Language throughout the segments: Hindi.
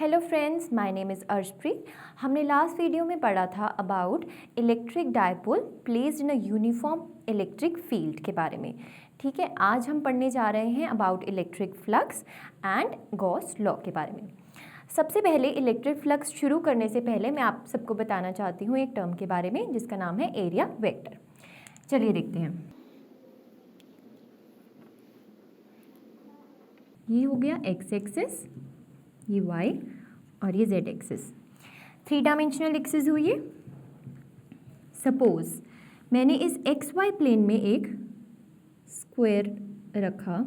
Hello friends, my name is Arshpreet. हमने लास्ट वीडियो में पढ़ा था about electric dipole placed in a uniform electric field के बारे में। ठीक है, आज हम पढ़ने जा रहे हैं about electric flux and Gauss law के बारे में। सबसे पहले इलेक्ट्रिक फ्लक्स शुरू करने से पहले मैं आप सबको बताना चाहती हूँ एक टर्म के बारे में जिसका नाम है एरिया वेक्टर। चलिए देखते हैं। ये हो गया एक्स एक्सिस, ये y और ये z एक्सिस, 3 डायमेंशनल एक्सिस हुई है। सपोज मैंने इस एक्स वाई प्लेन में एक स्क्वायर रखा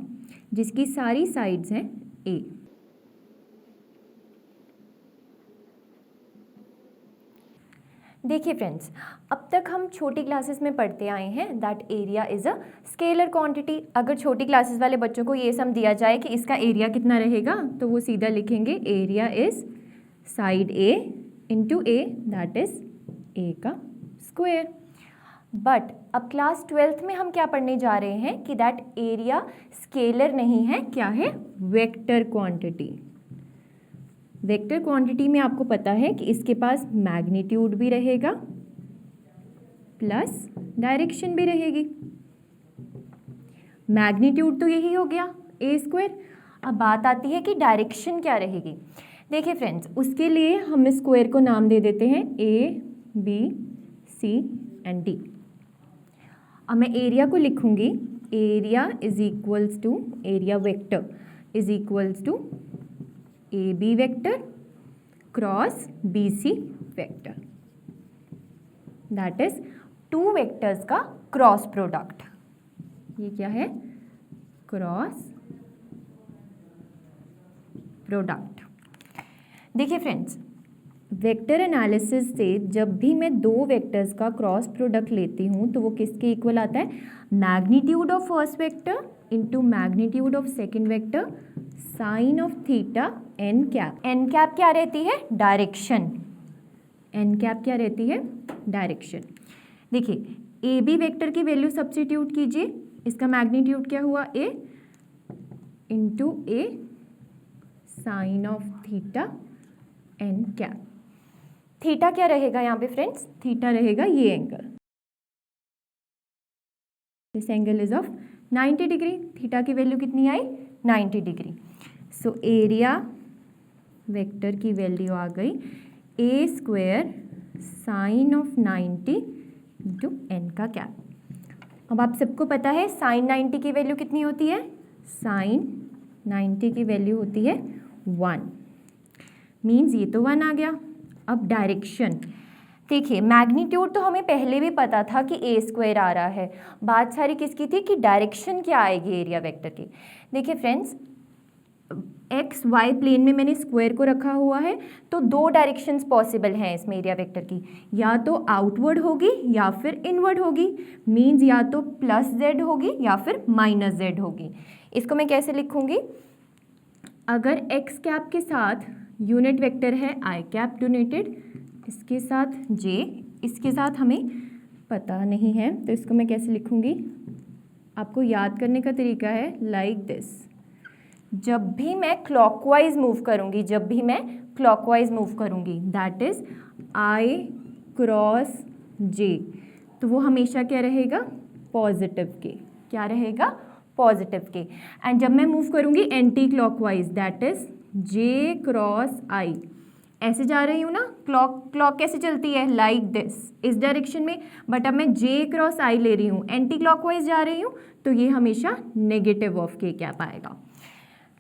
जिसकी सारी साइड्स हैं a। देखिए फ्रेंड्स, अब तक हम छोटी क्लासेस में पढ़ते आए हैं that area is a scalar quantity. अगर छोटी क्लासेस वाले बच्चों को ये सम दिया जाए कि इसका एरिया कितना रहेगा तो वो सीधा लिखेंगे area is side a into A, that is a का स्क्वायर। बट अब क्लास 12th में हम क्या पढ़ने जा रहे हैं कि दैट एरिया स्केलर नहीं है, क्या है, वेक्टर क्वांटिटी। वेक्टर क्वांटिटी में आपको पता है कि इसके पास मैग्नीट्यूड भी रहेगा प्लस डायरेक्शन भी रहेगी। मैग्नीट्यूड तो यही हो गया ए स्क्वायर। अब बात आती है कि डायरेक्शन क्या रहेगी। देखिए फ्रेंड्स, उसके लिए हम इस स्क्वायर को नाम दे देते हैं A B C and D. अब मैं एरिया को लिखूंगी, area is equals to, area vector is equals to A B vector cross B C vector, that is two vectors का क्रॉस प्रोडक्ट। ये क्या है, क्रॉस प्रोडक्ट। देखिए फ्रेंड्स, वेक्टर एनालिसिस से जब भी मैं दो वेक्टर्स का क्रॉस प्रोडक्ट लेती हूँ तो वो किसके इक्वल आता है, magnitude of first vector into magnitude of second vector sine of theta N cap. N cap क्या रहती है, डायरेक्शन। एन कैप क्या रहती है, डायरेक्शन। देखिए, ए बी वेक्टर की वैल्यू सब्स्टिट्यूट कीजिए, इसका मैग्नीट्यूड क्या हुआ, A into A sine of theta N cap. Theta क्या रहेगा यहाँ पे फ्रेंड्स, थीटा रहेगा ये angle, this angle is of 90 degree. Theta की वैल्यू कितनी आई, 90 डिग्री। सो एरिया वेक्टर की वैल्यू आ गई A square sine of 90 into N का कैप। अब आप सबको पता है साइन 90 की वैल्यू कितनी होती है, साइन 90 की वैल्यू होती है 1, मीन्स ये तो 1 आ गया। अब डायरेक्शन, देखिए मैग्नीट्यूड तो हमें पहले भी पता था कि ए स्क्वायर आ रहा है, बात सारी किसकी थी कि डायरेक्शन क्या आएगी एरिया वेक्टर की। देखिए फ्रेंड्स, एक्स वाई प्लेन में मैंने स्क्वायर को रखा हुआ है तो दो डायरेक्शंस पॉसिबल हैं इसमें एरिया वेक्टर की, या तो आउटवर्ड होगी या फिर इनवर्ड होगी, मीन्स या तो प्लस जेड होगी या फिर माइनस जेड होगी। इसको मैं कैसे लिखूंगी, अगर एक्स कैप के साथ यूनिट वेक्टर है आई कैप डोनेटेड, इसके साथ जे, इसके साथ हमें पता नहीं है तो इसको मैं कैसे लिखूंगी, आपको याद करने का तरीका है लाइक दिस। जब भी मैं क्लॉकवाइज मूव करूंगी, जब भी मैं क्लॉकवाइज मूव करूंगी, दैट इज आई क्रॉस जे, तो वो हमेशा क्या रहेगा, पॉजिटिव के, क्या रहेगा, पॉजिटिव के। एंड जब मैं मूव करूंगी anti clockwise, that is J cross I, ऐसे जा रही हूँ ना, क्लॉक कैसे चलती है, लाइक दिस, इस डायरेक्शन में, बट अब मैं जे क्रॉस आई ले रही हूँ, एंटी क्लॉकवाइज जा रही हूँ, तो ये हमेशा नेगेटिव ऑफ के कैप आएगा।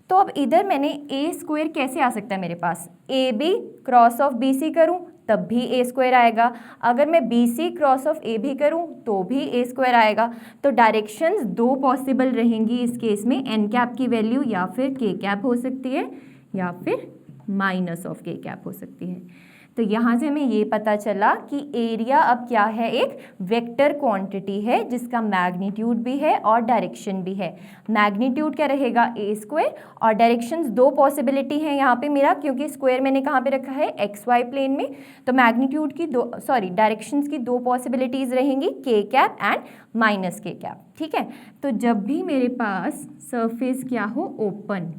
तो अब इधर मैंने ए स्क्वायर कैसे आ सकता है मेरे पास, A B cross of B C करूँ तब भी ए स्क्वायर आएगा, अगर मैं B C cross of A भी करूँ तो भी ए स्क्वायर आएगा। तो डायरेक्शंस दो पॉसिबल रहेंगी इस केस में, एन कैप की वैल्यू या फिर के कैप हो सकती है या फिर माइनस ऑफ के कैप हो सकती है। तो यहाँ से हमें ये पता चला कि एरिया अब क्या है, एक वेक्टर क्वांटिटी है जिसका मैग्नीट्यूड भी है और डायरेक्शन भी है। मैग्नीट्यूड क्या रहेगा, ए स्क्वायर, और डायरेक्शंस दो पॉसिबिलिटी है यहाँ पे मेरा, क्योंकि स्क्वायर मैंने कहाँ पे रखा है, एक्स वाई प्लेन में, तो मैग्नीट्यूड की दो, सॉरी डायरेक्शंस की दो पॉसिबिलिटीज़ रहेंगी, के कैप एंड माइनस के कैप। ठीक है, तो जब भी मेरे पास सरफेस क्या हो, ओपन,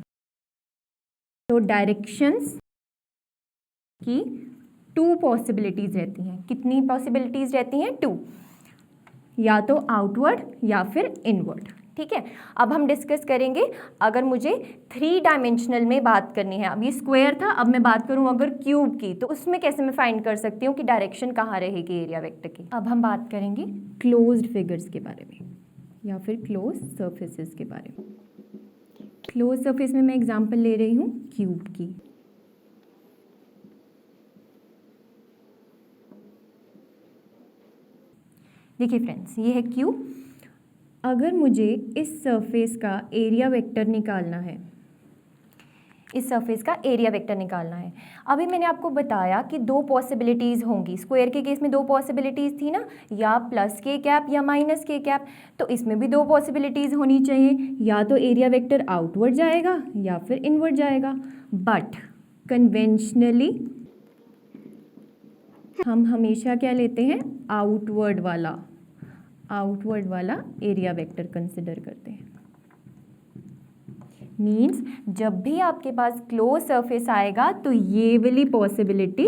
तो डायरेक्शंस कि 2 पॉसिबिलिटीज़ रहती हैं। कितनी पॉसिबिलिटीज़ रहती हैं? 2, या तो आउटवर्ड या फिर इनवर्ड। ठीक है, अब हम डिस्कस करेंगे अगर मुझे 3 डायमेंशनल में बात करनी है। अब ये स्क्वायर था, अब मैं बात करूं अगर क्यूब की, तो उसमें कैसे मैं फाइंड कर सकती हूँ कि डायरेक्शन कहाँ रहेगी एरिया वेक्टर की। अब हम बात करेंगे क्लोज्ड फिगर्स के बारे में या फिर क्लोज सर्फेसेस के बारे में। क्लोज सर्फेस में मैं एग्जांपल ले रही हूँ क्यूब की। देखिए फ्रेंड्स, ये है क्यूब। अगर मुझे इस सरफेस का एरिया वेक्टर निकालना है, इस सरफेस का एरिया वेक्टर निकालना है। अभी मैंने आपको बताया कि 2 पॉसिबिलिटीज़ होंगी। स्क्वायर के केस में 2 पॉसिबिलिटीज़ थी ना, या प्लस के कैप या माइनस के कैप। तो इसमें भी 2 पॉसिबिलिटीज़ होनी चाहिए, या तो एरिया वेक्टर आउटवर्ड जाएगा या फिर इनवर्ड जाएगा। बट कन्वेंशनली हम हमेशा क्या लेते हैं? आउटवर्ड वाला एरिया वेक्टर कंसिडर करते हैं। मीन्स जब भी आपके पास क्लोज सरफेस आएगा तो ये वाली पॉसिबिलिटी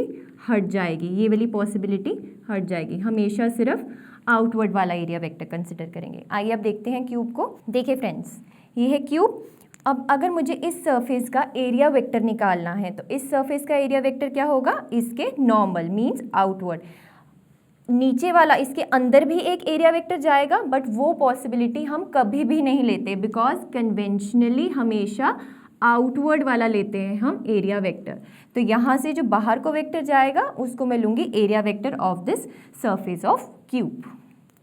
हट जाएगी, ये वाली पॉसिबिलिटी हट जाएगी। हमेशा सिर्फ आउटवर्ड वाला एरिया वेक्टर कंसिडर करेंगे। आइए अब देखते हैं क्यूब को। देखिए फ्रेंड्स, ये है क्यूब। अब अगर मुझे इस सरफेस का एरिया वेक्टर निकालना है तो इस सरफेस का एरिया वेक्टर क्या होगा? इसके नॉर्मल मीन्स आउटवर्ड। नीचे वाला, इसके अंदर भी एक एरिया वेक्टर जाएगा, बट वो पॉसिबिलिटी हम कभी भी नहीं लेते, बिकॉज कन्वेंशनली हमेशा आउटवर्ड वाला लेते हैं हम एरिया वेक्टर। तो यहाँ से जो बाहर को वेक्टर जाएगा उसको मैं लूँगी area vector of this surface of cube.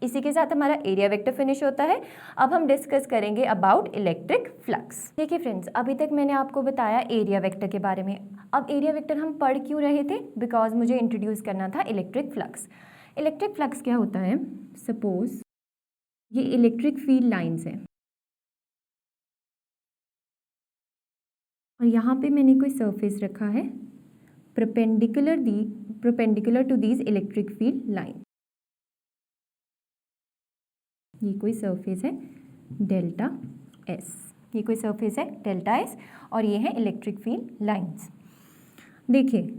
इसी के साथ हमारा एरिया वेक्टर फिनिश होता है। अब हम डिस्कस करेंगे अबाउट इलेक्ट्रिक फ्लक्स। देखिए फ्रेंड्स, अभी तक मैंने आपको बताया एरिया वेक्टर के बारे में। अब एरिया वेक्टर हम पढ़ क्यों रहे थे? बिकॉज मुझे इंट्रोड्यूस करना था इलेक्ट्रिक फ्लक्स। इलेक्ट्रिक फ्लक्स क्या होता है? सपोज ये इलेक्ट्रिक फील्ड लाइंस हैं और यहाँ पे मैंने कोई सरफेस रखा है perpendicular to these electric field line. ये कोई सरफेस है डेल्टा एस, ये कोई सरफेस है डेल्टा एस और ये है इलेक्ट्रिक फील्ड लाइंस। देखिए,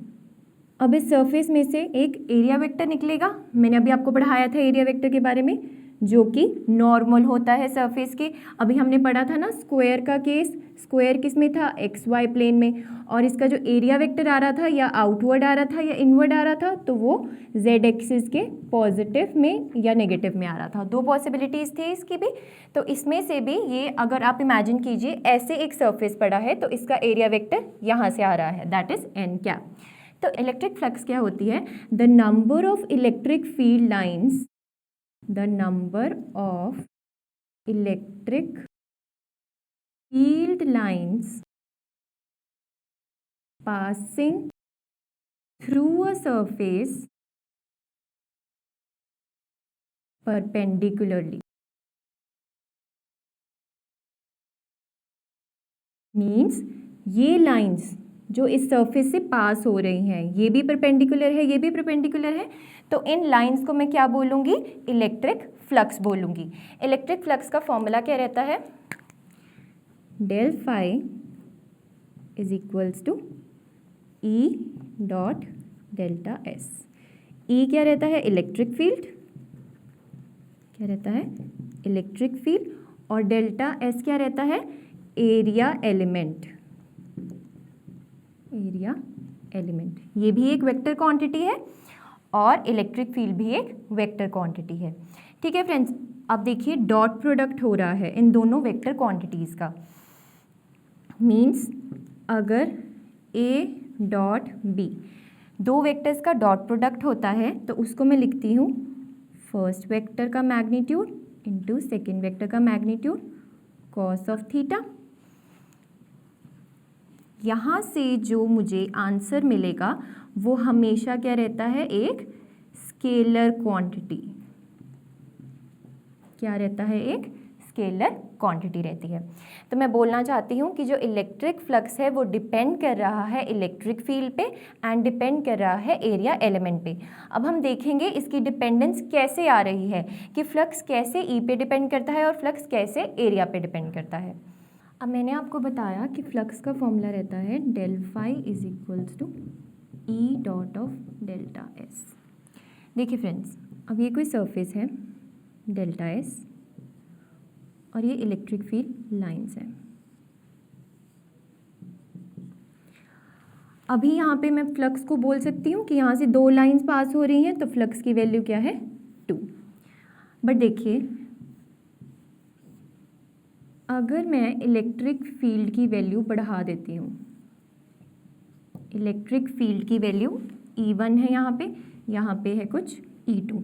अब इस सरफेस में से एक एरिया वेक्टर निकलेगा। मैंने अभी आपको पढ़ाया था एरिया वेक्टर के बारे में, जो कि नॉर्मल होता है सरफेस के। अभी हमने पढ़ा था ना स्क्वायर का केस। स्क्वायर किस में था? एक्स वाई प्लेन में। और इसका जो एरिया वेक्टर आ रहा था या आउटवर्ड आ रहा था या इनवर्ड आ रहा था, तो वो जेड एक्सिस के पॉजिटिव में या नेगेटिव में आ रहा था। 2 पॉसिबिलिटीज़ थी इसकी भी। तो इसमें से भी ये, अगर आप इमेजिन कीजिए ऐसे एक सरफेस पड़ा है तो इसका एरिया वेक्टर यहाँ से आ रहा है, दैट इज एन कैप। तो इलेक्ट्रिक फ्लक्स क्या होती है? The number of electric field lines, the number of electric field lines passing through a surface perpendicularly. Means ये लाइंस जो इस सरफेस से पास हो रही हैं, ये भी परपेंडिकुलर है, ये भी परपेंडिकुलर है, तो इन लाइंस को मैं क्या बोलूँगी? इलेक्ट्रिक फ्लक्स बोलूँगी। इलेक्ट्रिक फ्लक्स का फॉर्मूला क्या रहता है? Del phi is equals to E dot delta s. E क्या रहता है? Electric field. क्या रहता है? Electric field. और डेल्टा एस क्या रहता है? Area element. एरिया एलिमेंट, ये भी एक वेक्टर क्वांटिटी है और इलेक्ट्रिक फील्ड भी एक वेक्टर क्वांटिटी है। ठीक है फ्रेंड्स, अब देखिए डॉट प्रोडक्ट हो रहा है इन दोनों वेक्टर क्वांटिटीज़ का। मीन्स अगर A डॉट बी, 2 वेक्टर्स का डॉट प्रोडक्ट होता है तो उसको मैं लिखती हूँ फर्स्ट वेक्टर का मैग्नीट्यूड इंटू सेकेंड वेक्टर का मैग्नीट्यूड कॉस ऑफ थीटा। यहाँ से जो मुझे आंसर मिलेगा वो हमेशा क्या रहता है? एक स्केलर क्वांटिटी। क्या रहता है? एक स्केलर क्वांटिटी रहती है। तो मैं बोलना चाहती हूँ कि जो इलेक्ट्रिक फ्लक्स है वो डिपेंड कर रहा है इलेक्ट्रिक फील्ड पे एंड डिपेंड कर रहा है एरिया एलिमेंट पे। अब हम देखेंगे इसकी डिपेंडेंस कैसे आ रही है, कि फ्लक्स कैसे ई पे डिपेंड करता है और फ्लक्स कैसे एरिया पे डिपेंड करता है। अब मैंने आपको बताया कि फ्लक्स का फॉर्मूला रहता है del phi is equals to E dot of delta s. देखिए फ्रेंड्स, अब ये कोई सरफेस है डेल्टा एस और ये इलेक्ट्रिक फील्ड लाइंस है। अभी यहाँ पे मैं फ्लक्स को बोल सकती हूँ कि यहाँ से 2 लाइंस पास हो रही हैं, तो फ्लक्स की वैल्यू क्या है 2। बट देखिए, अगर मैं इलेक्ट्रिक फील्ड की वैल्यू बढ़ा देती हूँ, इलेक्ट्रिक फील्ड की वैल्यू E1 है यहाँ पे है कुछ E2।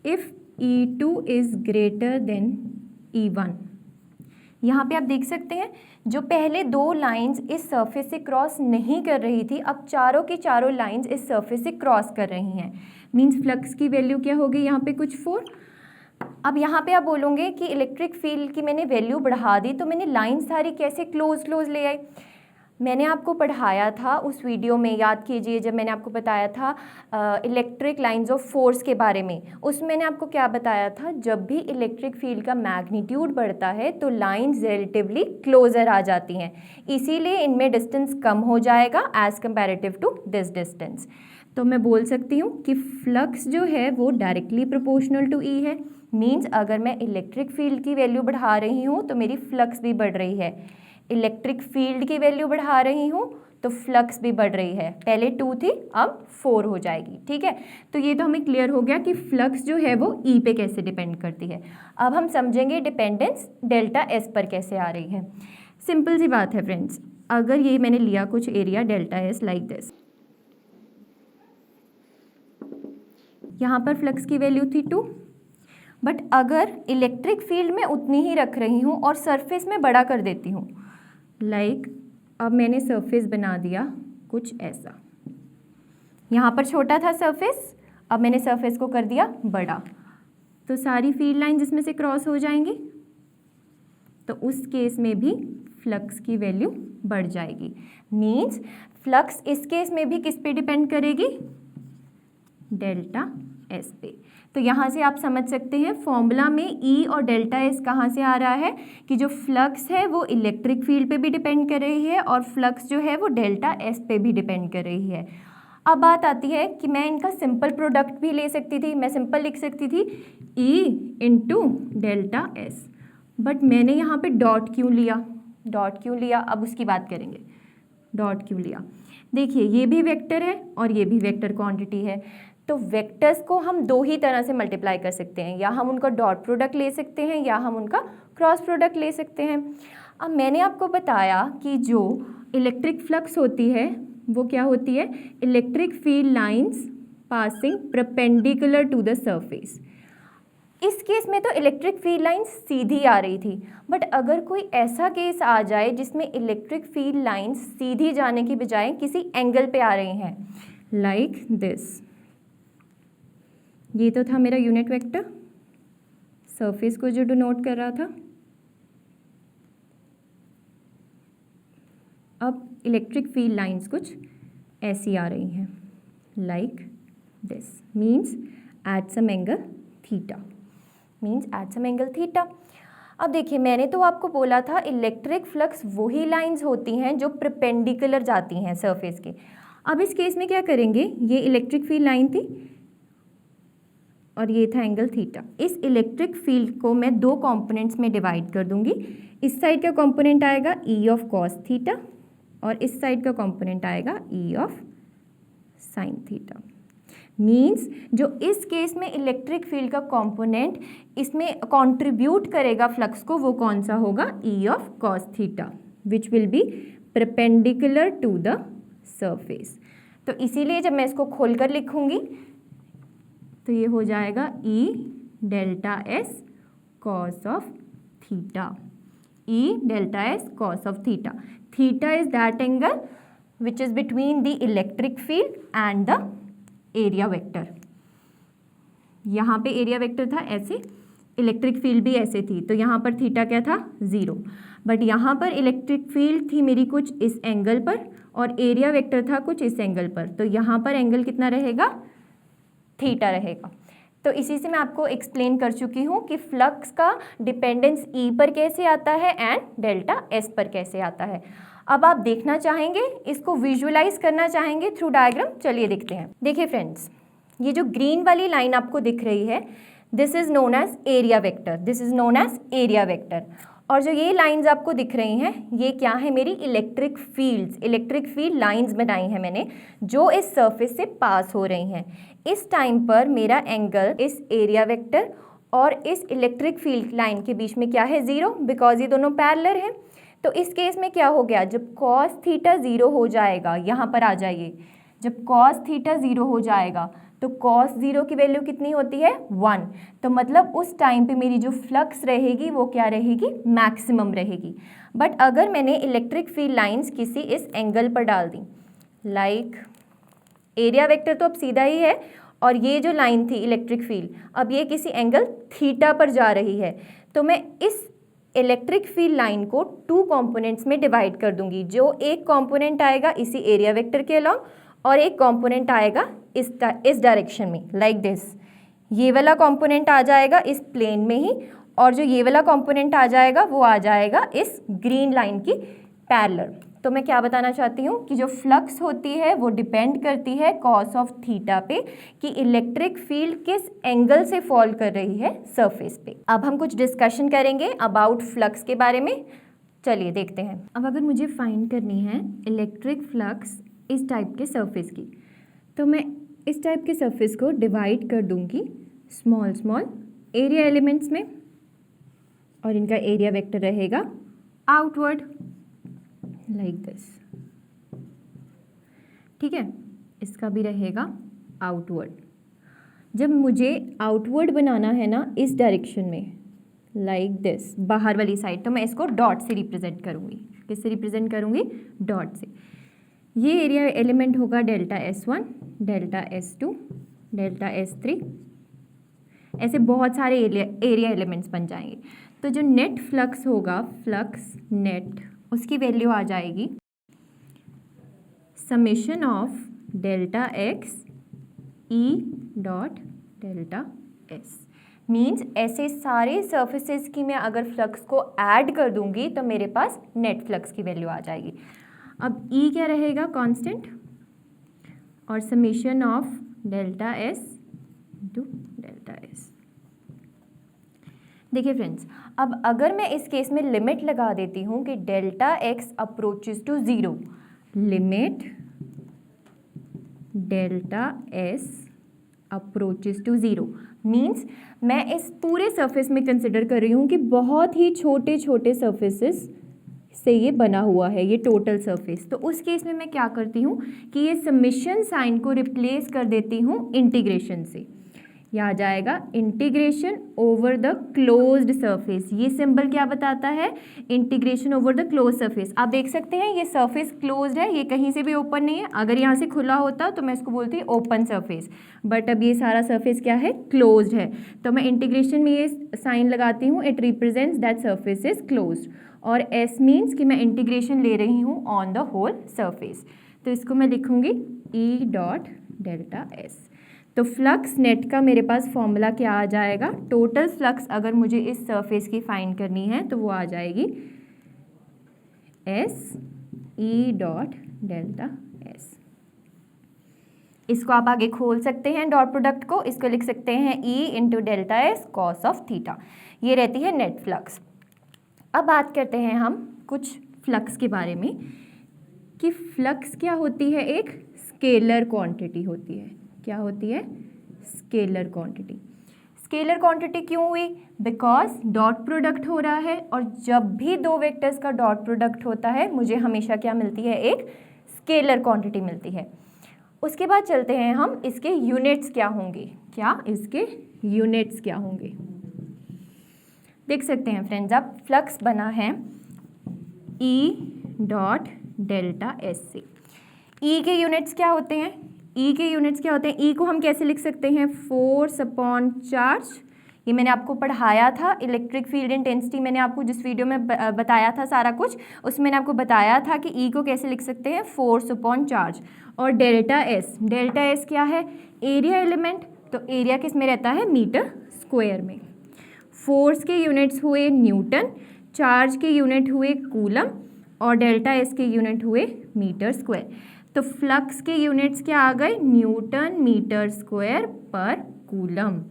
If E2 is greater than E1, यहाँ पे आप देख सकते हैं जो पहले 2 लाइंस इस सरफेस से क्रॉस नहीं कर रही थी, अब चारों की चारों लाइंस इस सरफेस से क्रॉस कर रही हैं। मींस फ्लक्स की वैल्यू क्या होगी यहाँ पे कुछ 4। अब यहाँ पे आप बोलोगे कि इलेक्ट्रिक फील्ड की मैंने वैल्यू बढ़ा दी, तो मैंने लाइन सारी कैसे क्लोज ले आई। मैंने आपको पढ़ाया था उस वीडियो में, याद कीजिए, जब मैंने आपको बताया था इलेक्ट्रिक लाइंस ऑफ फोर्स के बारे में। उसमें मैंने आपको क्या बताया था, जब भी इलेक्ट्रिक फील्ड का मैग्नीट्यूड बढ़ता है तो लाइंस रिलेटिवली क्लोजर आ जाती हैं, इसीलिए इनमें डिस्टेंस कम हो जाएगा as comparative to this distance. तो मैं बोल सकती हूँ कि फ्लक्स जो है वो डायरेक्टली प्रोपोर्शनल टू ई है। मीन्स अगर मैं इलेक्ट्रिक फील्ड की वैल्यू बढ़ा रही हूँ तो मेरी फ्लक्स भी बढ़ रही है, इलेक्ट्रिक फील्ड की वैल्यू बढ़ा रही हूँ तो फ्लक्स भी बढ़ रही है। पहले 2 थी, अब 4 हो जाएगी। ठीक है, तो ये तो हमें क्लियर हो गया कि फ्लक्स जो है वो ई पे कैसे डिपेंड करती है। अब हम समझेंगे डिपेंडेंस डेल्टा एस पर कैसे आ रही है। सिंपल सी बात है फ्रेंड्स, अगर ये मैंने लिया कुछ area delta S like this, यहाँ पर फ्लक्स की वैल्यू थी 2, बट अगर इलेक्ट्रिक फील्ड में उतनी ही रख रही हूँ और सरफेस में बड़ा कर देती हूँ, लाइक अब मैंने सरफेस बना दिया कुछ ऐसा, यहाँ पर छोटा था सरफेस, अब मैंने सरफेस को कर दिया बड़ा, तो सारी फील्ड लाइन जिसमें से क्रॉस हो जाएंगी, तो उस केस में भी फ्लक्स की वैल्यू बढ़ जाएगी। मीन्स फ्लक्स इस केस में भी किस पे डिपेंड करेगी, डेल्टा एस पे। तो यहाँ से आप समझ सकते हैं फॉर्मूला में ई और डेल्टा एस कहाँ से आ रहा है कि जो फ्लक्स है वो इलेक्ट्रिक फील्ड पे भी डिपेंड कर रही है और फ्लक्स जो है वो डेल्टा एस पे भी डिपेंड कर रही है। अब बात आती है कि मैं इनका सिंपल प्रोडक्ट भी ले सकती थी, मैं सिंपल लिख सकती थी E into delta S, but मैंने यहाँ पे डॉट क्यों लिया, अब उसकी बात करेंगे। डॉट क्यों लिया, देखिए ये भी वेक्टर है और ये भी वेक्टर क्वांटिटी है, तो वेक्टर्स को हम 2 ही तरह से मल्टीप्लाई कर सकते हैं, या हम उनका डॉट प्रोडक्ट ले सकते हैं या हम उनका क्रॉस प्रोडक्ट ले सकते हैं। अब मैंने आपको बताया कि जो इलेक्ट्रिक फ्लक्स होती है वो क्या होती है, electric field lines passing perpendicular to the surface. इस केस में तो इलेक्ट्रिक फील्ड लाइंस सीधी आ रही थी, बट अगर कोई ऐसा केस आ जाए जिसमें इलेक्ट्रिक फील्ड लाइंस सीधी जाने की बजाय किसी एंगल पे आ रही हैं, लाइक दिस, ये तो था मेरा यूनिट वेक्टर सरफेस को जो डिनोट कर रहा था। अब इलेक्ट्रिक फील्ड लाइंस कुछ ऐसी आ रही हैं, like this, means at some angle theta, अब देखिए मैंने तो आपको बोला था इलेक्ट्रिक फ्लक्स वही लाइंस होती हैं जो परपेंडिकुलर जाती हैं सरफेस के। अब इस केस में क्या करेंगे, ये इलेक्ट्रिक फील्ड लाइन थी और ये था एंगल थीटा। इस इलेक्ट्रिक फील्ड को मैं 2 कंपोनेंट्स में डिवाइड कर दूंगी। इस साइड का कंपोनेंट आएगा ई ऑफ कॉस थीटा और इस साइड का कंपोनेंट आएगा E of sine theta. Means जो इस केस में इलेक्ट्रिक फील्ड का कंपोनेंट इसमें कंट्रीब्यूट करेगा फ्लक्स को, वो कौन सा होगा, E of cos theta, which will be perpendicular to the surface. तो इसीलिए जब मैं इसको खोलकर लिखूंगी तो ये हो जाएगा ई delta S cos of theta, E delta S cos of theta. Theta is that angle which is between the electric field and the area vector. यहाँ पे एरिया वेक्टर था ऐसे, इलेक्ट्रिक फील्ड भी ऐसे थी, तो यहाँ पर थीटा क्या था, 0, बट यहाँ पर इलेक्ट्रिक फील्ड थी मेरी कुछ इस एंगल पर और एरिया वेक्टर था कुछ इस एंगल पर, तो यहाँ पर एंगल कितना रहेगा, थीटा रहेगा। तो इसी से मैं आपको एक्सप्लेन कर चुकी हूँ कि फ्लक्स का डिपेंडेंस ई पर कैसे आता है एंड डेल्टा एस पर कैसे आता है। अब आप देखना चाहेंगे, इसको विजुअलाइज करना चाहेंगे थ्रू डायग्राम, चलिए देखते हैं। देखिए फ्रेंड्स, ये जो ग्रीन वाली लाइन आपको दिख रही है, this is known as area vector, this is known as area vector. और जो ये लाइंस आपको दिख रही हैं, ये क्या है, मेरी electric fields, electric field lines बनाई हैं मैंने, जो इस सरफेस से पास हो रही हैं। इस टाइम पर मेरा एंगल इस एरिया वेक्टर और इस इलेक्ट्रिक फील्ड लाइन के बीच में क्या है, ज़ीरो, बिकॉज ये दोनों पैरेलल हैं। तो इस केस में क्या हो गया, जब कॉस थीटा ज़ीरो हो जाएगा, यहाँ पर आ जाइए, जब कॉस थीटा ज़ीरो हो जाएगा तो कॉस ज़ीरो की वैल्यू कितनी होती है, 1। तो मतलब उस टाइम पे मेरी जो फ्लक्स रहेगी वो क्या रहेगी, मैक्सिमम रहेगी। बट अगर मैंने इलेक्ट्रिक फील्ड लाइंस किसी इस एंगल पर डाल दी, लाइक एरिया वेक्टर तो अब सीधा ही है, और ये जो लाइन थी इलेक्ट्रिक फील्ड, अब ये किसी एंगल थीटा पर जा रही है, तो मैं इस इलेक्ट्रिक फील्ड लाइन को 2 कंपोनेंट्स में डिवाइड कर दूंगी। जो एक कंपोनेंट आएगा इसी एरिया वेक्टर के अलॉन्ग, और एक कंपोनेंट आएगा इस डायरेक्शन में, लाइक दिस। ये वाला कंपोनेंट आ जाएगा इस प्लेन में ही, और जो ये वाला कंपोनेंट आ जाएगा वो आ जाएगा इस ग्रीन लाइन की पैरेलल। तो मैं क्या बताना चाहती हूँ कि जो फ्लक्स होती है वो डिपेंड करती है कॉस ऑफ थीटा पे, कि इलेक्ट्रिक फील्ड किस एंगल से फॉल कर रही है सरफेस पे। अब हम कुछ डिस्कशन करेंगे अबाउट फ्लक्स के बारे में, चलिए देखते हैं। अब अगर मुझे फाइंड करनी है इलेक्ट्रिक फ्लक्स इस टाइप के सरफेस की, तो मैं इस टाइप के सरफेस को डिवाइड कर दूंगी स्मॉल स्मॉल एरिया एलिमेंट्स में, और इनका एरिया वेक्टर रहेगा आउटवर्ड, लाइक दिस। ठीक है, इसका भी रहेगा आउटवर्ड। जब मुझे आउटवर्ड बनाना है ना इस डायरेक्शन में, लाइक दिस, बाहर वाली साइड, तो मैं इसको डॉट से रिप्रेजेंट करूँगी। किससे रिप्रेजेंट करूँगी, डॉट से। ये एरिया एलिमेंट होगा delta S1, delta S2, delta S3, ऐसे बहुत सारे एरिया एलिमेंट्स बन जाएंगे। तो जो नेट फ्लक्स होगा, फ्लक्स नेट, उसकी वैल्यू आ जाएगी summation of delta x E dot delta S. Means ऐसे सारे सर्फेसेस की मैं अगर फ्लक्स को ऐड कर दूंगी तो मेरे पास नेट फ्लक्स की वैल्यू आ जाएगी। अब ई क्या रहेगा, कांस्टेंट, और summation of delta S into delta s. देखिए फ्रेंड्स, अब अगर मैं इस केस में लिमिट लगा देती हूँ कि delta x approaches to zero, limit delta s approaches to zero, means मैं इस पूरे सरफेस में कंसिडर कर रही हूँ कि बहुत ही छोटे छोटे सरफेसेस से ये बना हुआ है, ये टोटल सरफेस। तो उस केस में मैं क्या करती हूँ कि ये समेशन साइन को रिप्लेस कर देती हूँ इंटीग्रेशन से। यह आ जाएगा integration over the closed surface. ये सिंबल क्या बताता है, integration over the close surface. आप देख सकते हैं ये सरफेस क्लोज्ड है, ये कहीं से भी ओपन नहीं है। अगर यहाँ से खुला होता तो मैं इसको बोलती ओपन सरफेस, बट अब ये सारा सरफेस क्या है, क्लोज्ड है। तो मैं इंटीग्रेशन में ये साइन लगाती हूँ, it represents that surface is closed, और एस मीन्स कि मैं इंटीग्रेशन ले रही हूँ ऑन द होल सरफेस। तो इसको मैं लिखूँगी ई डॉट डेल्टा एस। तो फ्लक्स नेट का मेरे पास फॉर्मूला क्या आ जाएगा, टोटल फ्लक्स अगर मुझे इस सरफेस की फाइंड करनी है तो वो आ जाएगी S E dot delta S. इसको आप आगे खोल सकते हैं डॉट प्रोडक्ट को, इसको लिख सकते हैं E into delta S cos of theta. ये रहती है नेट फ्लक्स। अब बात करते हैं हम कुछ फ्लक्स के बारे में कि फ्लक्स क्या होती है, एक स्केलर क्वांटिटी होती है। क्या होती है, स्केलर क्वांटिटी। स्केलर क्वांटिटी क्यों हुई, बिकॉज डॉट प्रोडक्ट हो रहा है, और जब भी दो वेक्टर्स का डॉट प्रोडक्ट होता है मुझे हमेशा क्या मिलती है, एक स्केलर क्वांटिटी मिलती है। उसके बाद चलते हैं हम, इसके यूनिट्स क्या होंगे, क्या इसके यूनिट्स क्या होंगे। देख सकते हैं फ्रेंड्स, अब फ्लक्स बना है ई डॉट डेल्टा एस से। ई के यूनिट्स क्या होते हैं, ई के यूनिट्स क्या होते हैं, ई को हम कैसे लिख सकते हैं, फोर्स अपॉन चार्ज। ये मैंने आपको पढ़ाया था, इलेक्ट्रिक फील्ड इंटेंसिटी मैंने आपको जिस वीडियो में बताया था सारा कुछ, उसमें मैंने आपको बताया था कि ई को कैसे लिख सकते हैं, फोर्स अपॉन चार्ज। और डेल्टा एस, डेल्टा एस क्या है, एरिया एलिमेंट, तो एरिया किस में रहता है, मीटर स्क्वायर में। फोर्स के यूनिट्स हुए न्यूटन, चार्ज के यूनिट हुए कूलम, और डेल्टा एस के यूनिट हुए मीटर स्क्वायर। तो फ्लक्स के यूनिट्स क्या आ गए, न्यूटन मीटर स्क्वायर पर कूलम।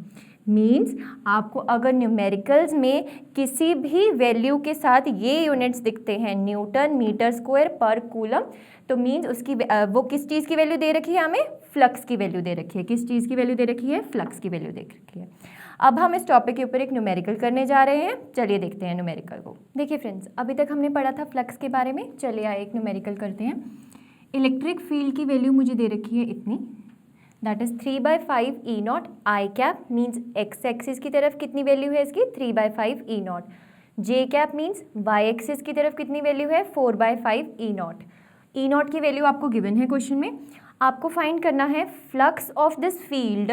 मीन्स आपको अगर न्यूमेरिकल्स में किसी भी वैल्यू के साथ ये यूनिट्स दिखते हैं, न्यूटन मीटर स्क्वायर पर कूलम, तो मीन्स उसकी वो किस चीज़ की वैल्यू दे रखी है, हमें फ्लक्स की वैल्यू दे रखी है। किस चीज़ की वैल्यू दे रखी है, फ्लक्स की वैल्यू दे रखी है। अब हम इस टॉपिक के ऊपर एक न्यूमेरिकल करने जा रहे हैं। चलिए देखते हैं न्यूमेरिकल को। देखिए फ्रेंड्स, अभी तक हमने पढ़ा था फ्लक्स के बारे में। चलिए आइए एक न्यूमेरिकल करते हैं। इलेक्ट्रिक फील्ड की वैल्यू मुझे दे रखी है इतनी, that is 3/5 E naught I cap. Means X axis की तरफ कितनी वैल्यू है इसकी, 3/5 E naught. J cap means Y axis की तरफ कितनी वैल्यू है, 4/5 ई नॉट। ई नॉट की वैल्यू आपको गिवन है क्वेश्चन में। आपको फाइंड करना है flux of this field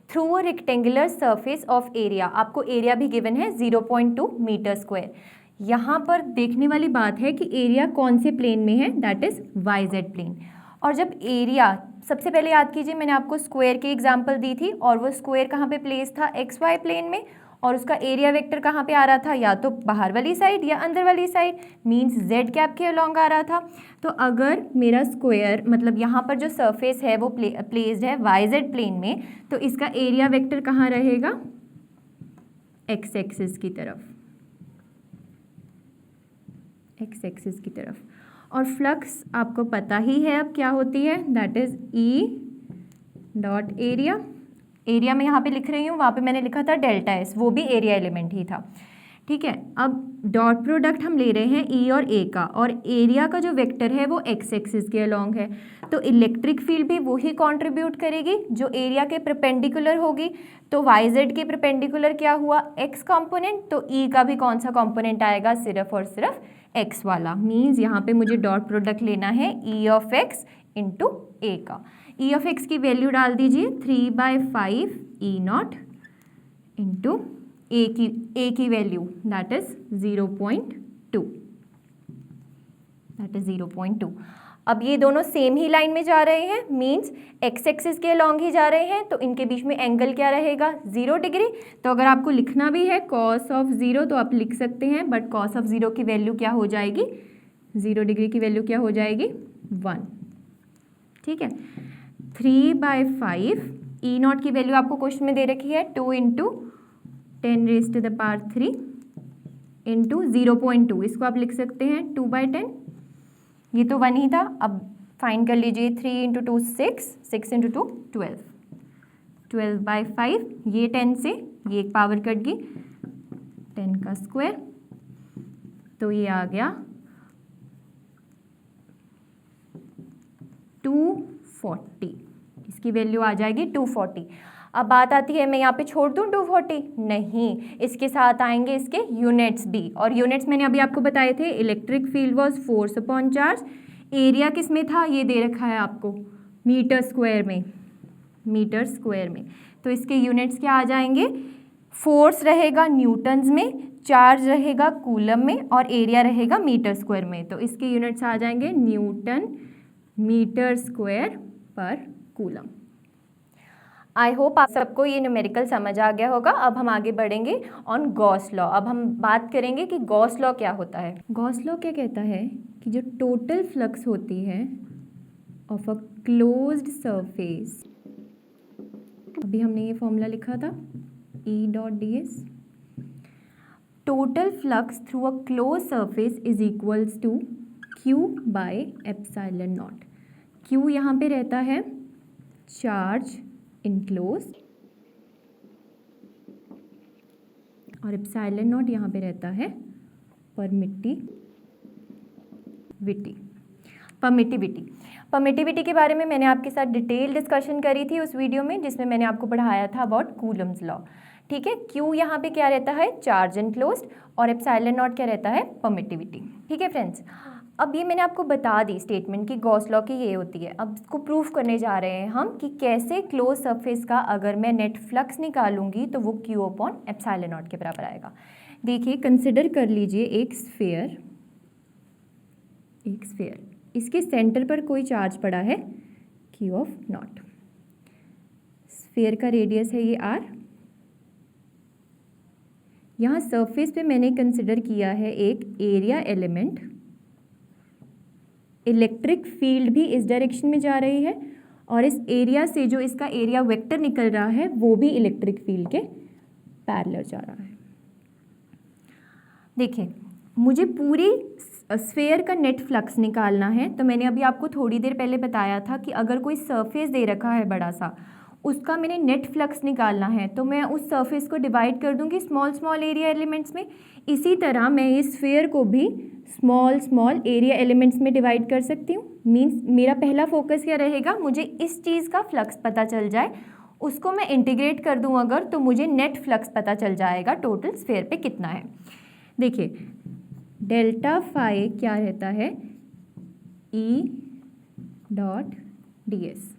through a rectangular surface of area. आपको एरिया भी गिवन है 0.2 मीटर स्क्वायर। यहाँ पर देखने वाली बात है कि एरिया कौन से प्लेन में है, that is y z plane. और जब एरिया, सबसे पहले याद कीजिए मैंने आपको स्क्वायर की एग्जांपल दी थी, और वो स्क्वायर कहाँ पे प्लेस था, एक्स वाई प्लेन में, और उसका एरिया वेक्टर कहाँ पे आ रहा था, या तो बाहर वाली साइड या अंदर वाली साइड, मींस जेड कैप के अलॉन्ग आ रहा था। तो अगर मेरा स्क्वायर मतलब यहाँ पर जो सरफेस है वो प्लेस्ड है वाई जेड प्लेन में, तो इसका एरिया वेक्टर कहाँ रहेगा, एक्स एक्सिस की तरफ, एक्स एक्सिस की तरफ। और फ्लक्स आपको पता ही है अब क्या होती है, that is E dot area. Area में यहाँ पे लिख रही हूँ, वहाँ पे मैंने लिखा था डेल्टा एस, वो भी एरिया एलिमेंट ही था। ठीक है, अब डॉट प्रोडक्ट हम ले रहे हैं ई और ए का, और एरिया का जो वेक्टर है वो एक्स एक्सिस के अलॉन्ग है, तो इलेक्ट्रिक फील्ड भी वही कंट्रीब्यूट करेगी जो एरिया के परपेंडिकुलर होगी। तो वाई जेड के परपेंडिकुलर क्या हुआ, एक्स कंपोनेंट, तो ई का भी कौन सा कंपोनेंट आएगा, सिर्फ और सिर्फ एक्स वाला। मीन्स यहाँ पे मुझे डॉट प्रोडक्ट लेना है ई ऑफ एक्स इंटू ए का। ई ऑफ एक्स की वैल्यू डाल दीजिए 3/5 ई नॉट इंटू ए की value that is 0.2, that is 0.2। अब ये दोनों सेम ही लाइन में जा रहे हैं, मींस एक्स एक्सिस के अलॉन्ग ही जा रहे हैं, तो इनके बीच में एंगल क्या रहेगा, 0 डिग्री। तो अगर आपको लिखना भी है कॉस ऑफ 0 तो आप लिख सकते हैं, बट कॉस ऑफ 0 की वैल्यू क्या हो जाएगी, 0 डिग्री की वैल्यू क्या हो जाएगी, 1। ठीक है, 3/5 ई नॉट की वैल्यू आपको क्वेश्चन में दे रखी है 2 × 10⁻³ इंटू 0.2, इसको आप लिख सकते हैं 2/10। ये तो 1 ही था, अब फाइंड कर लीजिए 3 × 2 6, 6 × 2 12, 12/5। ये 10 से ये एक पावर कट गई, 10 का स्क्वायर, तो ये आ गया 240, इसकी वैल्यू आ जाएगी 240। अब बात आती है मैं यहाँ पे छोड़ दूँ 240, नहीं, इसके साथ आएंगे इसके यूनिट्स भी, और यूनिट्स मैंने अभी आपको बताए थे, electric field was force upon charge. Area किस में था, ये दे रखा है आपको मीटर स्क्वायर में, मीटर स्क्वायर में, तो इसके यूनिट्स क्या आ जाएंगे, फोर्स रहेगा न्यूटन्स में, चार्ज रहेगा कूलम में, और एरिया रहेगा मीटर स्क्वायर में, तो इसके यूनिट्स आ जाएंगे न्यूटन मीटर स्क्वायर पर कूलम। आई होप आप सबको ये न्यूमेरिकल समझ आ गया होगा। अब हम आगे बढ़ेंगे ऑन गॉस लॉ। अब हम बात करेंगे कि गॉस लॉ क्या होता है। गॉस लॉ क्या कहता है कि जो टोटल फ्लक्स होती है ऑफ अ क्लोज्ड सरफेस, अभी हमने ये फॉर्मूला लिखा था E.ds, total flux through a close surface is equals to Q/ε0। Q यहाँ पे रहता है चार्ज इनक्लोज्ड, और ε0 यहाँ पे रहता है परमिटिविटी के बारे में मैंने आपके साथ डिटेल डिस्कशन करी थी उस वीडियो में, जिसमें मैंने आपको पढ़ाया था अबाउट कूलम्स लॉ। ठीक है, Q यहाँ पे क्या रहता है, चार्ज इनक्लोज्ड, और ε0 क्या रहता है, परमिटिविटी। ठीक है फ्रेंड्स, अब ये मैंने आपको बता दी स्टेटमेंट की गॉस लॉ की ये होती है। अब इसको प्रूफ करने जा रहे हैं हम कि कैसे क्लोज सरफेस का अगर मैं नेट फ्लक्स निकालूंगी तो वो Q/ε0 के बराबर आएगा। देखिए, कंसिडर कर लीजिए एक स्फीयर, इसके सेंटर पर कोई चार्ज पड़ा है Q0। स्फीयर का रेडियस है ये r। यहाँ सरफेस पे मैंने कंसिडर किया है एक एरिया एलिमेंट इलेक्ट्रिक फील्ड भी इस डायरेक्शन में जा रही है और इस एरिया से जो इसका एरिया वेक्टर निकल रहा है वो भी इलेक्ट्रिक फील्ड के पैरेलल जा रहा है। देखिए, मुझे पूरी स्फेयर का नेट फ्लक्स निकालना है, तो मैंने अभी आपको थोड़ी देर पहले बताया था कि अगर कोई सरफेस दे रखा है बड़ा सा, उसका मैंने नेट फ्लक्स निकालना है, तो मैं उस सरफेस को डिवाइड कर दूंगी स्मॉल स्मॉल एरिया एलिमेंट्स में। इसी तरह मैं इस स्फेयर को भी स्मॉल स्मॉल एरिया एलिमेंट्स में डिवाइड कर सकती हूँ। मीन्स मेरा पहला फोकस क्या रहेगा, मुझे इस चीज़ का फ्लक्स पता चल जाए, उसको मैं इंटीग्रेट कर दूँ अगर, तो मुझे नेट फ्लक्स पता चल जाएगा टोटल स्फेयर पे कितना है। देखिए, डेल्टा फाई क्या रहता है, E dot D S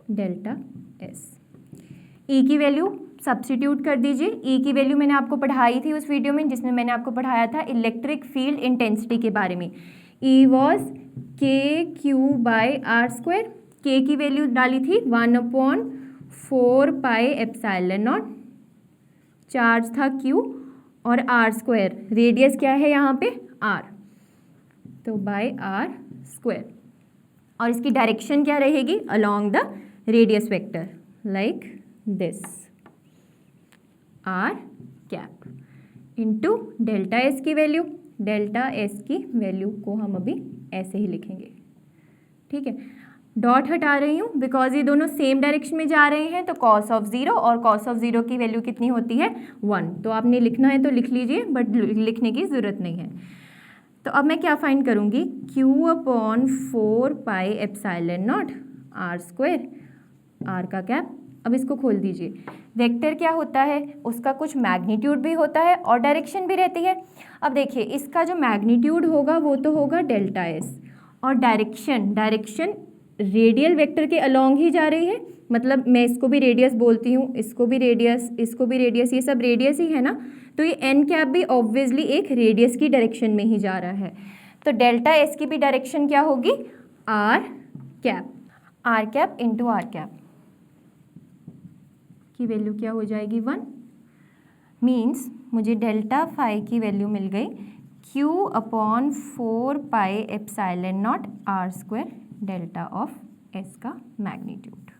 delta S. E की वैल्यू सब्स्टिट्यूट कर दीजिए। ई की वैल्यू मैंने आपको पढ़ाई थी उस वीडियो में जिसमें मैंने आपको पढ़ाया था इलेक्ट्रिक फील्ड इंटेंसिटी के बारे में। ई वॉज के क्यू बाई आर स्क्वायर। के की वैल्यू डाली थी 1/4 पाई एप्सिलॉन नॉट, चार्ज था क्यू, और आर स्क्वायर, रेडियस क्या है यहाँ पे आर, तो बाय आर स्क्वायर। और इसकी डायरेक्शन क्या रहेगी, along the radius vector like this, r cap into delta s की वैल्यू। डेल्टा एस की वैल्यू को हम अभी ऐसे ही लिखेंगे, ठीक है। डॉट हटा रही हूँ बिकॉज ये दोनों सेम डायरेक्शन में जा रहे हैं, तो कॉस ऑफ ज़ीरो, और कॉस ऑफ ज़ीरो की वैल्यू कितनी होती है 1। तो आपने लिखना है तो लिख लीजिए, बट लिखने की ज़रूरत नहीं है। तो अब मैं क्या फाइंड करूँगी, Q/4 pi epsilon not are square, r का कैप। अब इसको खोल दीजिए। वेक्टर क्या होता है, उसका कुछ मैग्नीट्यूड भी होता है और डायरेक्शन भी रहती है। अब देखिए, इसका जो मैग्नीट्यूड होगा वो तो होगा डेल्टा एस, और डायरेक्शन रेडियल वेक्टर के अलोंग ही जा रही है। मतलब मैं इसको भी रेडियस बोलती हूँ, इसको भी रेडियस, इसको भी रेडियस, ये सब रेडियस ही है ना। तो ये एन कैप भी ऑब्वियसली एक रेडियस की डायरेक्शन में ही जा रहा है। तो डेल्टा एस की भी डायरेक्शन क्या होगी, r cap into r cap की वैल्यू क्या हो जाएगी 1। मीन्स मुझे डेल्टा फाई की वैल्यू मिल गई Q/4 pi epsilon not are square, delta of s का मैग्नीट्यूड।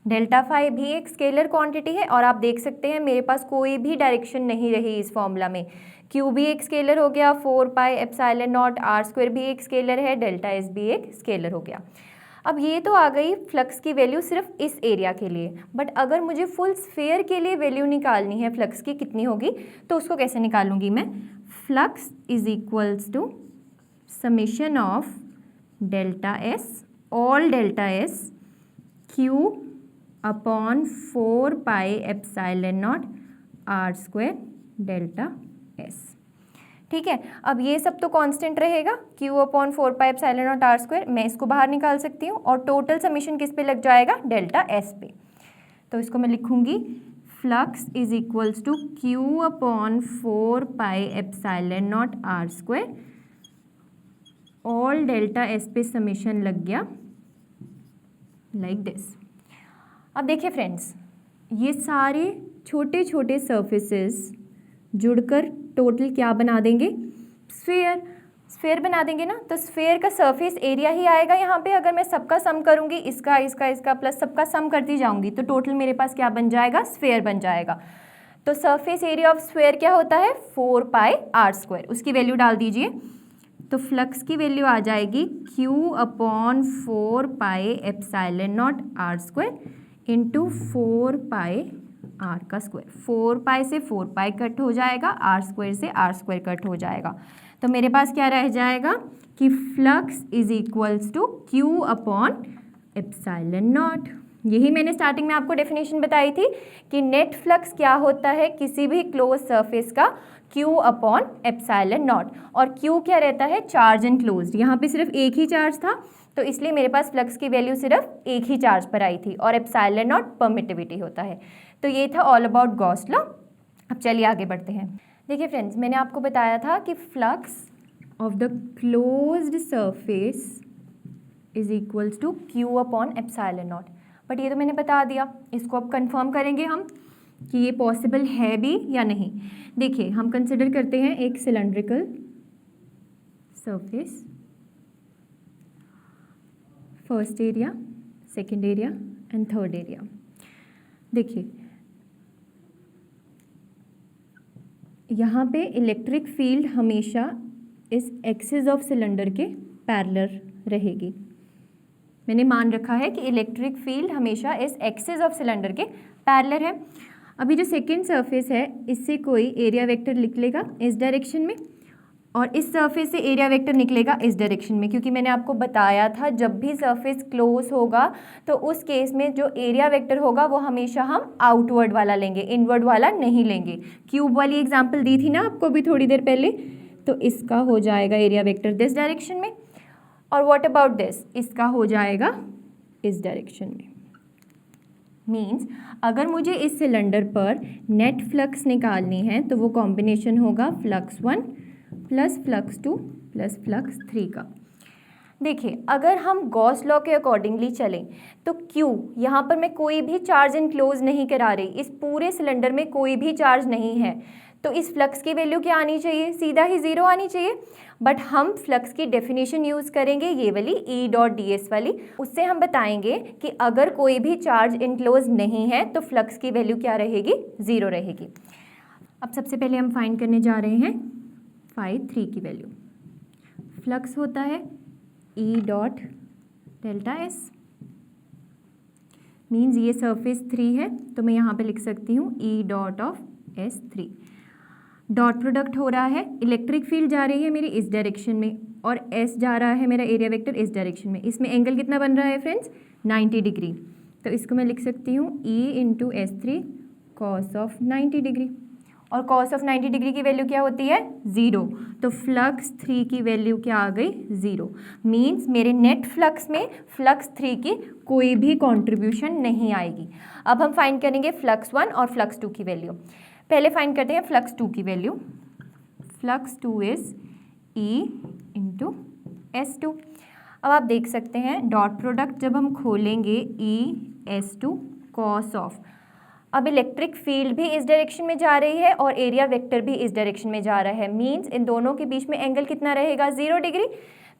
डेल्टा फाई भी एक स्केलर क्वांटिटी है, और आप देख सकते हैं मेरे पास कोई भी डायरेक्शन नहीं रही इस फॉर्मूला में। क्यू भी एक स्केलर हो गया, 4 pi epsilon not, are square भी एक स्केलर है, डेल्टा एस भी एक स्केलर हो गया। अब ये तो आ गई फ्लक्स की वैल्यू सिर्फ इस एरिया के लिए, बट अगर मुझे फुल स्फेयर के लिए वैल्यू निकालनी है फ्लक्स की कितनी होगी, तो उसको कैसे निकालूंगी मैं, flux is equals to summation of delta s, all delta s, Q/4 pi epsilon not are square delta s. ठीक है, अब ये सब तो कांस्टेंट रहेगा, Q/4 pi epsilon not are square, मैं इसको बाहर निकाल सकती हूँ, और टोटल समीशन किस पे लग जाएगा, डेल्टा एस पे। तो इसको मैं लिखूंगी flux is equals to Q/4 pi epsilon not are square, all delta s पे समीशन लग गया लाइक दिस। अब देखिए फ्रेंड्स, ये सारे छोटे छोटे सर्फेसेस जुड़कर टोटल क्या बना देंगे, स्फेयर बना देंगे ना। तो स्फेयर का सरफेस एरिया ही आएगा यहाँ पे। अगर मैं सबका सम करूँगी, इसका प्लस सबका सम करती जाऊँगी, तो टोटल मेरे पास क्या बन जाएगा, स्फेयर बन जाएगा। तो सरफेस एरिया ऑफ स्फेयर क्या होता है, 4 पाई आर स्क्वायर। उसकी वैल्यू डाल दीजिए, तो फ्लक्स की वैल्यू आ जाएगी Q/4 pi epsilon not are square into 4 pi R का स्क्वायर। 4 पाई से 4 पाई कट हो जाएगा, आर स्क्वायर से आर स्क्वायर कट हो जाएगा। तो मेरे पास क्या रह जाएगा कि फ्लक्स इज इक्वल्स टू Q/एप्सिलॉन नॉट। यही मैंने स्टार्टिंग में आपको डेफिनेशन बताई थी कि नेट फ्लक्स क्या होता है किसी भी क्लोज सरफेस का, Q/एप्सिलॉन नॉट। और Q क्या रहता है, चार्ज एनक्लोज्ड। यहाँ पे सिर्फ एक ही चार्ज था, तो इसलिए मेरे पास फ्लक्स की वैल्यू सिर्फ एक ही चार्ज पर आई थी, और एप्सिलॉन नॉट परमिटिविटी होता है। तो ये था ऑल अबाउट गॉस लॉ। अब चलिए आगे बढ़ते हैं। देखिए फ्रेंड्स, मैंने आपको बताया था कि flux of the closed surface is equals to Q/एप्सिलॉन नॉट। बट ये तो मैंने बता दिया, इसको अब कंफर्म करेंगे हम कि ये पॉसिबल है भी या नहीं। देखिए, हम कंसिडर करते हैं एक cylindrical surface first area, second area and third area. देखिए यहाँ पे इलेक्ट्रिक फील्ड हमेशा इस एक्सिस ऑफ सिलेंडर के पैरेलल रहेगी। मैंने मान रखा है कि इलेक्ट्रिक फील्ड हमेशा इस एक्सिस ऑफ सिलेंडर के पैरेलल है। अभी जो सेकेंड सरफेस है इससे कोई एरिया वेक्टर निकलेगा इस डायरेक्शन में, और इस सरफेस से एरिया वेक्टर निकलेगा इस डायरेक्शन में, क्योंकि मैंने आपको बताया था जब भी सरफेस क्लोज होगा तो उस केस में जो एरिया वेक्टर होगा वो हमेशा हम आउटवर्ड वाला लेंगे, इनवर्ड वाला नहीं लेंगे। क्यूब वाली एग्जांपल दी थी ना आपको भी थोड़ी देर पहले, तो इसका हो जाएगा एरिया वेक्टर दिस डायरेक्शन में, और व्हाट अबाउट दिस, इसका हो जाएगा इस डायरेक्शन में। मीन्स अगर मुझे इस सिलेंडर पर नेट फ्लक्स निकालनी है तो वो कॉम्बिनेशन होगा flux 1 plus flux 2 plus flux 3 का। देखिए अगर हम गॉस लॉ के अकॉर्डिंगली चलें तो Q यहाँ पर मैं कोई भी चार्ज इनक्लोज नहीं करा रही, इस पूरे सिलेंडर में कोई भी चार्ज नहीं है, तो इस फ्लक्स की वैल्यू क्या आनी चाहिए, सीधा ही ज़ीरो आनी चाहिए। बट हम फ्लक्स की डेफिनेशन यूज़ करेंगे ये वाली E डॉट डी एस वाली, उससे हम बताएंगे कि अगर कोई भी चार्ज इनक्लोज नहीं है तो फ्लक्स की वैल्यू क्या रहेगी, ज़ीरो रहेगी। अब सबसे पहले हम फाइंड करने जा रहे हैं फाई 3 की वैल्यू। फ्लक्स होता है E dot delta S, means ये सरफेस 3 है तो मैं यहाँ पे लिख सकती हूँ E dot of S3। Dot product हो रहा है, इलेक्ट्रिक फील्ड जा रही है मेरी इस डायरेक्शन में और S जा रहा है मेरा एरिया वेक्टर इस डायरेक्शन में। इसमें एंगल कितना बन रहा है फ्रेंड्स, 90 डिग्री। तो इसको मैं लिख सकती हूँ E into S3 cos of 90 degree, और कॉस ऑफ 90 डिग्री की वैल्यू क्या होती है, ज़ीरो। तो फ्लक्स 3 की वैल्यू क्या आ गई, ज़ीरो। मीन्स मेरे नेट फ्लक्स में फ्लक्स 3 की कोई भी कॉन्ट्रीब्यूशन नहीं आएगी। अब हम फाइंड करेंगे फ्लक्स 1 और फ्लक्स 2 की वैल्यू। पहले फाइंड करते हैं फ्लक्स 2 की value. Flux 2 is E into S2। अब आप देख सकते हैं डॉट प्रोडक्ट जब हम खोलेंगे E S2 कॉस ऑफ, अब इलेक्ट्रिक फील्ड भी इस डायरेक्शन में जा रही है और एरिया वेक्टर भी इस डायरेक्शन में जा रहा है। मीन्स इन दोनों के बीच में एंगल कितना रहेगा, 0 डिग्री,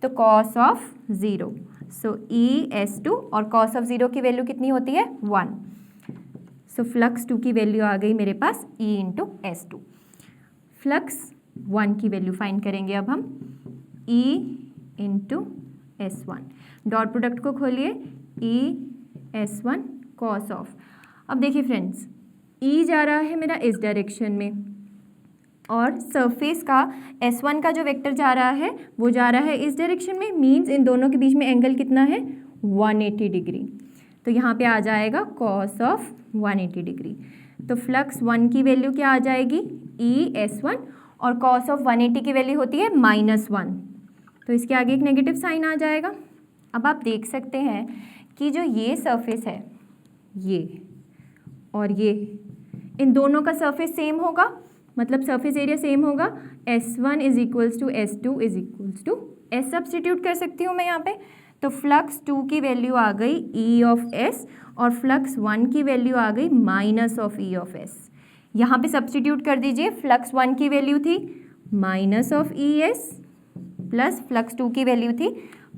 तो cos of 0। So E S2 और कॉस ऑफ 0 की वैल्यू कितनी होती है, 1। सो फ्लक्स 2 की वैल्यू आ गई मेरे पास E इंटू S2। फ्लक्स 1 की वैल्यू फाइंड करेंगे अब हम, E into S1। Dot product को खोलिए, E S1 कॉस ऑफ। अब देखिए फ्रेंड्स, E जा रहा है मेरा इस डायरेक्शन में और सरफेस का S1 का जो वेक्टर जा रहा है वो जा रहा है इस डायरेक्शन में। मीन्स इन दोनों के बीच में एंगल कितना है, 180 डिग्री। तो यहाँ पे आ जाएगा कॉस ऑफ 180 डिग्री। तो फ्लक्स 1 की वैल्यू क्या आ जाएगी, E S1, और कॉस ऑफ 180 की वैल्यू होती है -1, तो इसके आगे एक नेगेटिव साइन आ जाएगा। अब आप देख सकते हैं कि जो ये सरफेस है ये और ये, इन दोनों का सरफेस सेम होगा, मतलब सरफेस एरिया सेम होगा। S1 is equals to S2 is equals to S substitute कर सकती हूँ मैं यहाँ पे। तो फ्लक्स 2 की वैल्यू आ गई E ऑफ S और फ्लक्स 1 की वैल्यू आ गई minus of E of S। यहाँ पे सब्सटीट्यूट कर दीजिए, फ्लक्स 1 की वैल्यू थी minus of ES plus flux 2 की वैल्यू थी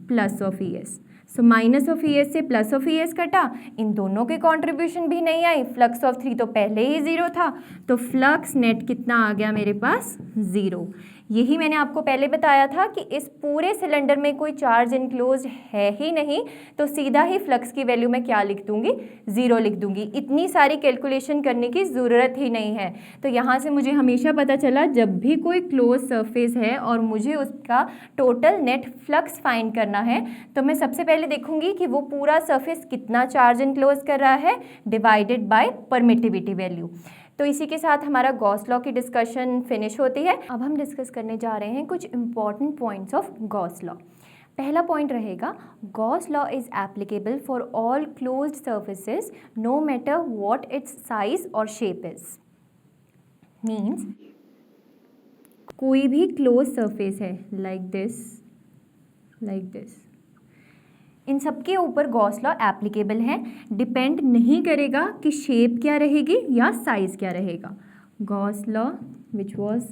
plus of ES। So minus of ES से प्लस ऑफ ES कटा, इन दोनों के कॉन्ट्रीब्यूशन भी नहीं आई। फ्लक्स ऑफ 3 तो पहले ही 0 था, तो फ्लक्स नेट कितना आ गया मेरे पास, 0। यही मैंने आपको पहले बताया था कि इस पूरे सिलेंडर में कोई चार्ज इनक्लोज है ही नहीं, तो सीधा ही फ्लक्स की वैल्यू मैं क्या लिख दूंगी, 0 लिख दूंगी। इतनी सारी कैलकुलेशन करने की ज़रूरत ही नहीं है। तो यहाँ से मुझे हमेशा पता चला जब भी कोई क्लोज सरफेस है और मुझे उसका टोटल नेट फ्लक्स फाइंड करना है, तो मैं सबसे पहले देखूंगी कि वो पूरा सरफेस कितना चार्ज इनक्लोज कर रहा है डिवाइडेड बाय परमिटिविटी वैल्यू। तो इसी के साथ हमारा गॉस लॉ की डिस्कशन फिनिश होती है। अब हम डिस्कस करने जा रहे हैं कुछ important points of Gauss law. पहला पॉइंट रहेगा, Gauss law is applicable for all closed surfaces no matter what its size और शेप इज। मीन्स कोई भी क्लोज सरफेस है लाइक दिस, इन सबके ऊपर गॉस लॉ एप्लीकेबल है। डिपेंड नहीं करेगा कि शेप क्या रहेगी या साइज क्या रहेगा। Gauss law which was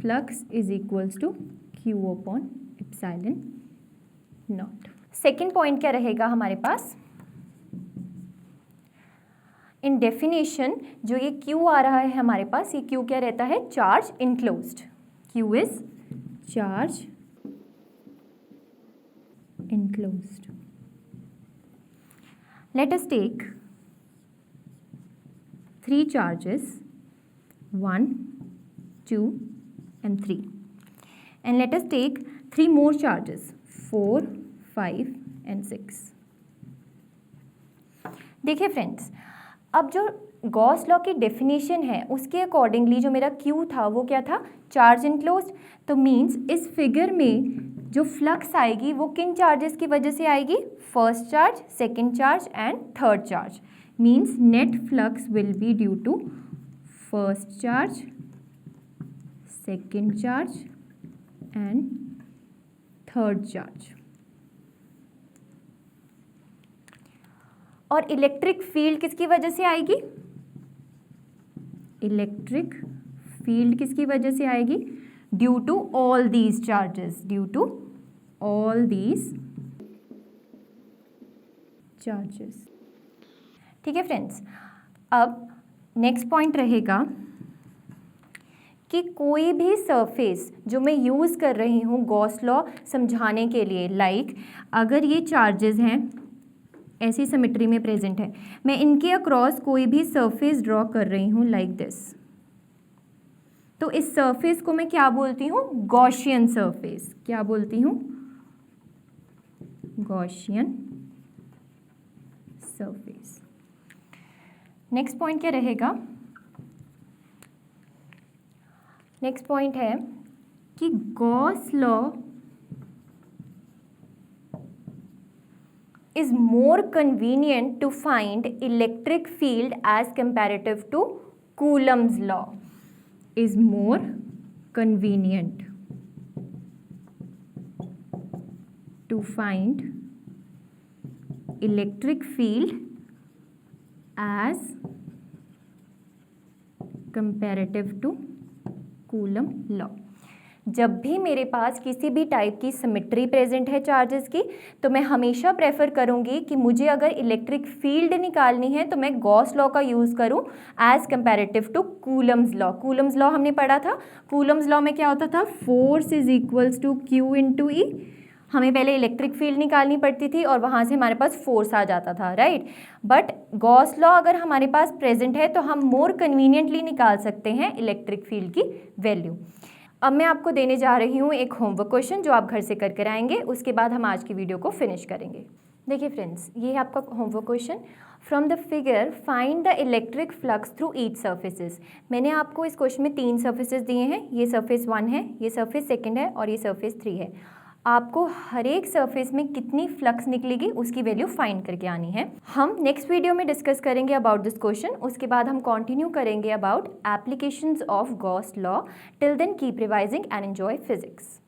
flux is equals to Q upon epsilon not. Second point क्या रहेगा हमारे पास, इन डेफिनेशन जो ये Q आ रहा है हमारे पास, ये Q क्या रहता है, charge enclosed, Q is charge enclosed. Let us take 3 charges 1, 2 and 3, and let us take 3 more charges 4, 5 and 6. देखिए फ्रेंड्स, अब जो गॉस लॉ की डेफिनेशन है उसके अकॉर्डिंगली जो मेरा Q था वो क्या था, चार्ज इनक्लोज्ड. तो मीन्स इस फिगर में जो फ्लक्स आएगी वो किन चार्जेस की वजह से आएगी, first charge, second charge and third charge. Means net flux will be due to first charge, second charge and third charge. और इलेक्ट्रिक फील्ड किसकी वजह से आएगी, इलेक्ट्रिक फील्ड किसकी वजह से आएगी, due to all these charges, due to all these charges. ठीक है फ्रेंड्स, अब नेक्स्ट पॉइंट रहेगा कि कोई भी सरफेस जो मैं यूज़ कर रही हूँ गॉस लॉ समझाने के लिए, लाइक अगर ये चार्जेस हैं ऐसी सिमेट्री में प्रेजेंट है, मैं इनके अक्रॉस कोई भी सरफेस ड्रॉ कर रही हूँ लाइक दिस, तो इस सरफेस को मैं क्या बोलती हूँ, गॉसियन सरफेस. क्या बोलती हूँ, गॉसियन सरफेस. नेक्स्ट पॉइंट क्या रहेगा, नेक्स्ट पॉइंट है कि Gauss law is more convenient to find electric field as comparative to Coulomb's law. Is more convenient to find electric field as comparative to Coulomb law. जब भी मेरे पास किसी भी टाइप की सिमेट्री प्रेजेंट है चार्जेस की, तो मैं हमेशा प्रेफर करूंगी कि मुझे अगर इलेक्ट्रिक फील्ड निकालनी है तो मैं गॉस लॉ का यूज़ करूं as comparative to Coulomb's law. Coulomb's law हमने पढ़ा था, कूलम्स लॉ में क्या होता था, force is equals to Q into E. हमें पहले इलेक्ट्रिक फील्ड निकालनी पड़ती थी और वहाँ से हमारे पास फोर्स आ जाता था, राइट. बट गॉस लॉ अगर हमारे पास प्रेजेंट है तो हम मोर कन्वीनियंटली निकाल सकते हैं इलेक्ट्रिक फील्ड की वैल्यू. अब मैं आपको देने जा रही हूँ एक होमवर्क क्वेश्चन जो आप घर से कर आएंगे, उसके बाद हम आज की वीडियो को फिनिश करेंगे. देखिए फ्रेंड्स, ये है आपका homework question. From the figure find the electric flux through each surfaces. मैंने आपको इस क्वेश्चन में 3 सर्फेसेस दिए हैं. ये सर्फेस 1 है, ये सर्फेस 2 है और ये सर्फेस 3 है. आपको हर एक सरफेस में कितनी फ्लक्स निकलेगी उसकी वैल्यू फाइंड करके आनी है. हम नेक्स्ट वीडियो में डिस्कस करेंगे अबाउट दिस क्वेश्चन. उसके बाद हम कंटिन्यू करेंगे about applications of Gauss law. Till then keep revising and enjoy physics.